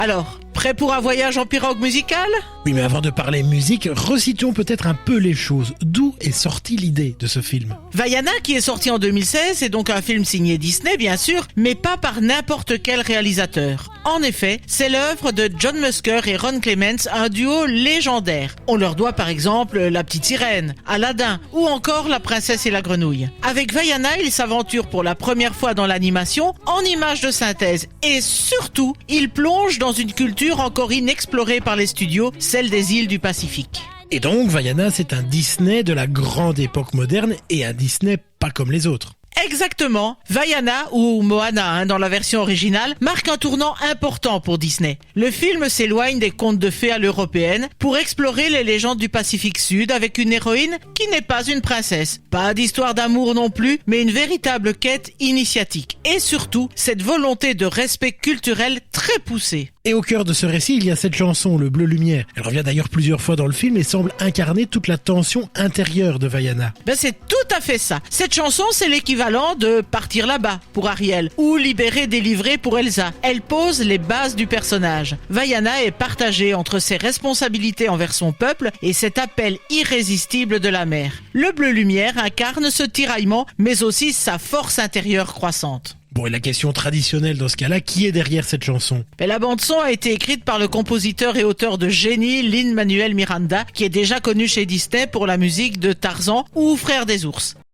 Alors, prêt pour un voyage en pirogue musicale? Oui, mais avant de parler musique, recitons peut-être un peu les choses. D'où est sortie l'idée de ce film? Vaiana, qui est sorti en 2016, est donc un film signé Disney, bien sûr, mais pas par n'importe quel réalisateur. En effet, c'est l'œuvre de John Musker et Ron Clements, un duo légendaire. On leur doit par exemple La Petite Sirène, Aladdin ou encore La Princesse et la Grenouille. Avec Vaiana, ils s'aventurent pour la première fois dans l'animation en images de synthèse et surtout, ils plongent dans une culture encore inexplorée par les studios, celle des îles du Pacifique. Et donc, Vaiana, c'est un Disney de la grande époque moderne et un Disney pas comme les autres. Exactement. Vaiana, ou Moana dans la version originale, marque un tournant important pour Disney. Le film s'éloigne des contes de fées à l'européenne pour explorer les légendes du Pacifique Sud avec une héroïne qui n'est pas une princesse. Pas d'histoire d'amour non plus, mais une véritable quête initiatique. Et surtout, cette volonté de respect culturel très poussée. Et au cœur de ce récit, il y a cette chanson, Le Bleu Lumière. Elle revient d'ailleurs plusieurs fois dans le film et semble incarner toute la tension intérieure de Vaiana. C'est tout à fait ça. Cette chanson, c'est l'équivalent de Partir là-bas pour Ariel ou Libérer, délivrer pour Elsa. Elle pose les bases du personnage. Vaiana est partagée entre ses responsabilités envers son peuple et cet appel irrésistible de la mer. Le Bleu Lumière incarne ce tiraillement, mais aussi sa force intérieure croissante. Bon, et la question traditionnelle dans ce cas-là, qui est derrière cette chanson? La bande-son a été écrite par le compositeur et auteur de génie Lin-Manuel Miranda, qui est déjà connu chez Disney pour la musique de Tarzan ou Frères des ours.